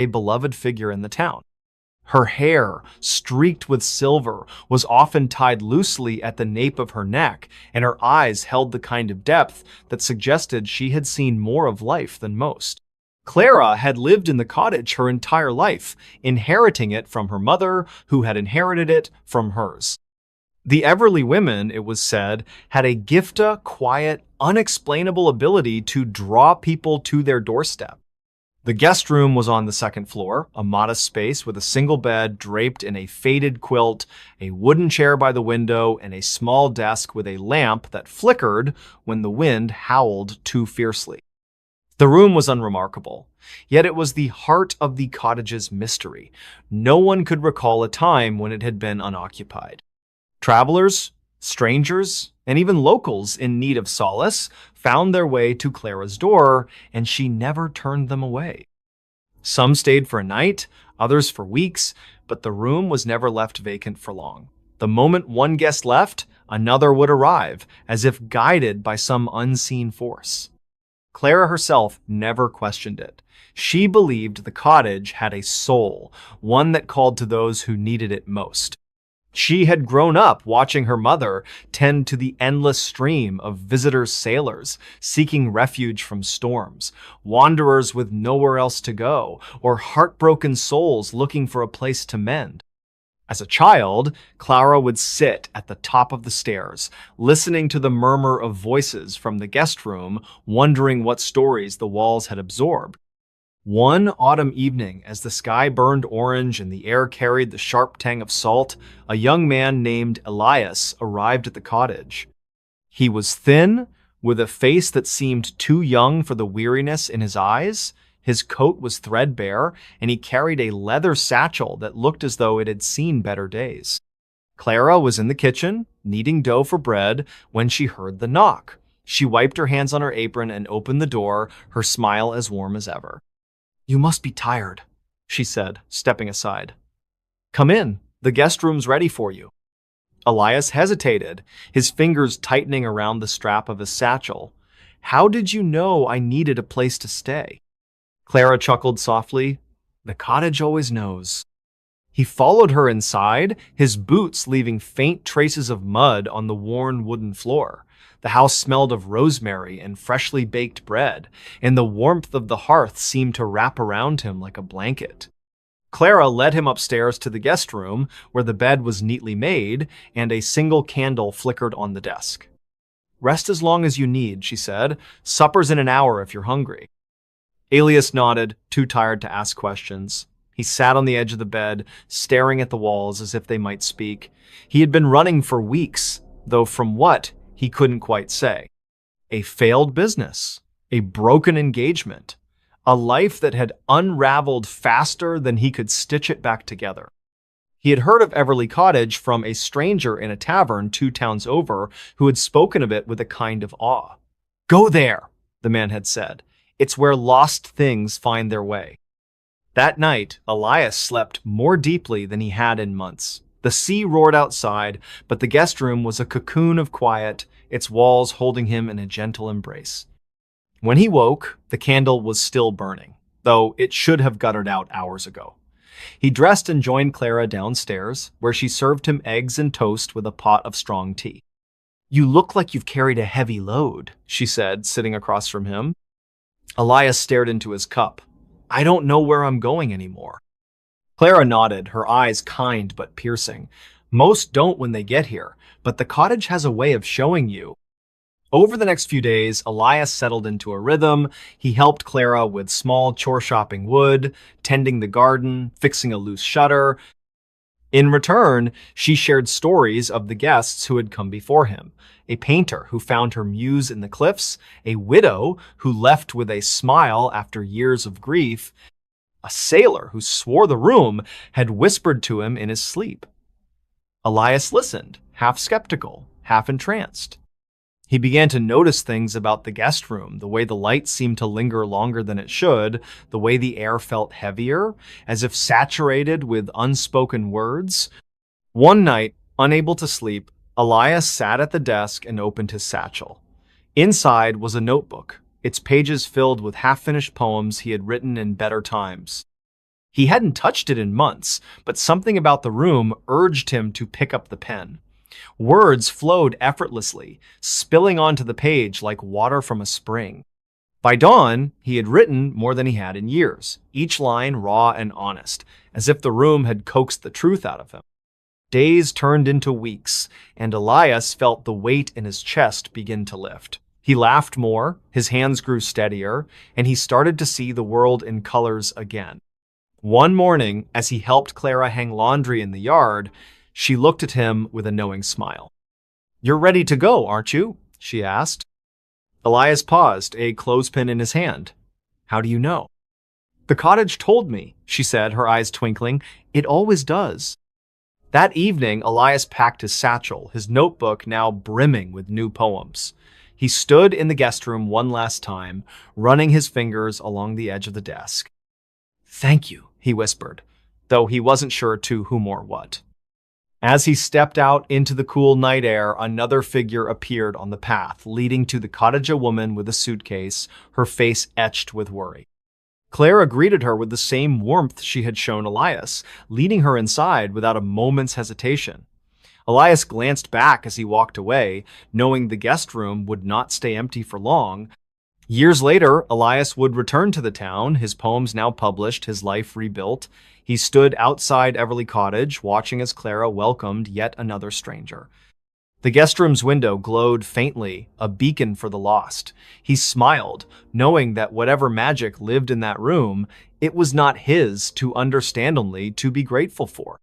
a beloved figure in the town. Her hair, streaked with silver, was often tied loosely at the nape of her neck, and her eyes held the kind of depth that suggested she had seen more of life than most. Clara had lived in the cottage her entire life, inheriting it from her mother, who had inherited it from hers. The Everly women, it was said, had a gifta, quiet, unexplainable ability to draw people to their doorstep. The guest room was on the second floor, a modest space with a single bed draped in a faded quilt, a wooden chair by the window, and a small desk with a lamp that flickered when the wind howled too fiercely. The room was unremarkable, yet it was the heart of the cottage's mystery. No one could recall a time when it had been unoccupied. Travelers, strangers, and even locals in need of solace found their way to Clara's door, and she never turned them away. Some stayed for a night, others for weeks, but the room was never left vacant for long. The moment one guest left, another would arrive, as if guided by some unseen force. Clara herself never questioned it. She believed the cottage had a soul, one that called to those who needed it most. She had grown up watching her mother tend to the endless stream of visitors, sailors seeking refuge from storms, wanderers with nowhere else to go, or heartbroken souls looking for a place to mend. As a child, Clara would sit at the top of the stairs, listening to the murmur of voices from the guest room, wondering what stories the walls had absorbed. One autumn evening, as the sky burned orange and the air carried the sharp tang of salt, a young man named Elias arrived at the cottage. He was thin, with a face that seemed too young for the weariness in his eyes. His coat was threadbare, and he carried a leather satchel that looked as though it had seen better days. Clara was in the kitchen, kneading dough for bread, when she heard the knock. She wiped her hands on her apron and opened the door, her smile as warm as ever. "You must be tired," she said, stepping aside. "Come in. The guest room's ready for you." Elias hesitated, his fingers tightening around the strap of his satchel. "How did you know I needed a place to stay?" Clara chuckled softly. "The cottage always knows." He followed her inside, his boots leaving faint traces of mud on the worn wooden floor. The house smelled of rosemary and freshly baked bread, and the warmth of the hearth seemed to wrap around him like a blanket. Clara led him upstairs to the guest room, where the bed was neatly made and a single candle flickered on the desk. "Rest as long as you need," she said. "Supper's in an hour if you're hungry." Elias nodded, too tired to ask questions. He sat on the edge of the bed, staring at the walls as if they might speak. He had been running for weeks, though from what, he couldn't quite say. A failed business, a broken engagement, a life that had unraveled faster than he could stitch it back together. He had heard of Everly Cottage from a stranger in a tavern 2 towns over who had spoken of it with a kind of awe. "Go there," the man had said. "It's where lost things find their way." That night, Elias slept more deeply than he had in months. The sea roared outside, but the guest room was a cocoon of quiet, its walls holding him in a gentle embrace. When he woke, the candle was still burning, though it should have guttered out hours ago. He dressed and joined Clara downstairs, where she served him eggs and toast with a pot of strong tea. "You look like you've carried a heavy load," she said, sitting across from him. Elias stared into his cup. "I don't know where I'm going anymore." Clara nodded, her eyes kind but piercing. "Most don't when they get here, but the cottage has a way of showing you." Over the next few days, Elias settled into a rhythm. He helped Clara with small chore chopping wood, tending the garden, fixing a loose shutter. In return, she shared stories of the guests who had come before him. A painter who found her muse in the cliffs, a widow who left with a smile after years of grief, a sailor who swore the room had whispered to him in his sleep. Elias listened, half skeptical, half entranced. He began to notice things about the guest room, the way the light seemed to linger longer than it should, the way the air felt heavier, as if saturated with unspoken words. One night, unable to sleep, Elias sat at the desk and opened his satchel. Inside was a notebook, its pages filled with half-finished poems he had written in better times. He hadn't touched it in months, but something about the room urged him to pick up the pen. Words flowed effortlessly, spilling onto the page like water from a spring. By dawn, he had written more than he had in years, each line raw and honest, as if the room had coaxed the truth out of him. Days turned into weeks, and Elias felt the weight in his chest begin to lift. He laughed more, his hands grew steadier, and he started to see the world in colors again. One morning, as he helped Clara hang laundry in the yard, she looked at him with a knowing smile. "You're ready to go, aren't you?" she asked. Elias paused, a clothespin in his hand. "How do you know?" "The cottage told me," she said, her eyes twinkling. "It always does." That evening, Elias packed his satchel, his notebook now brimming with new poems. He stood in the guest room one last time, running his fingers along the edge of the desk. "Thank you," he whispered, though he wasn't sure to whom or what. As he stepped out into the cool night air, another figure appeared on the path, leading to the cottage, a woman with a suitcase, her face etched with worry. Clara greeted her with the same warmth she had shown Elias, leading her inside without a moment's hesitation. Elias glanced back as he walked away, knowing the guest room would not stay empty for long. Years later, Elias would return to the town, his poems now published, his life rebuilt. He stood outside Everly Cottage, watching as Clara welcomed yet another stranger. The guest room's window glowed faintly, a beacon for the lost. He smiled, knowing that whatever magic lived in that room, it was not his to understand, only to be grateful for.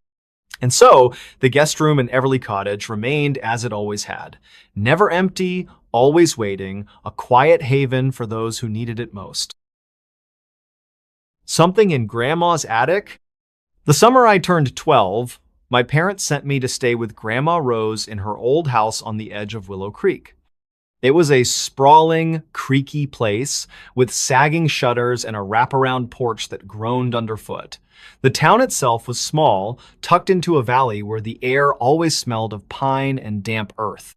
And so, the guest room in Everly Cottage remained as it always had. Never empty, always waiting, a quiet haven for those who needed it most. Something in Grandma's attic? The summer I turned 12, my parents sent me to stay with Grandma Rose in her old house on the edge of Willow Creek. It was a sprawling, creaky place with sagging shutters and a wraparound porch that groaned underfoot. The town itself was small, tucked into a valley where the air always smelled of pine and damp earth.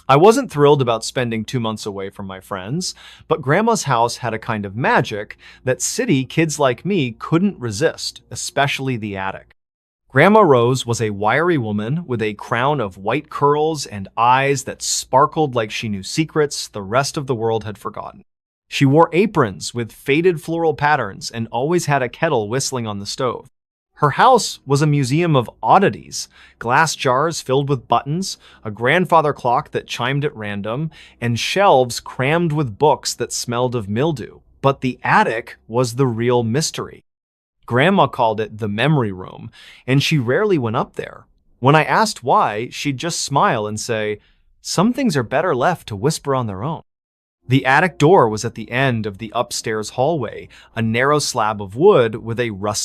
I wasn't thrilled about spending 2 months away from my friends, but Grandma's house had a kind of magic that city kids like me couldn't resist, especially the attic. Grandma Rose was a wiry woman with a crown of white curls and eyes that sparkled like she knew secrets the rest of the world had forgotten. She wore aprons with faded floral patterns and always had a kettle whistling on the stove. Her house was a museum of oddities, glass jars filled with buttons, a grandfather clock that chimed at random, and shelves crammed with books that smelled of mildew. But the attic was the real mystery. Grandma called it the memory room, and she rarely went up there. When I asked why, she'd just smile and say, "Some things are better left to whisper on their own." The attic door was at the end of the upstairs hallway, a narrow slab of wood with a rusty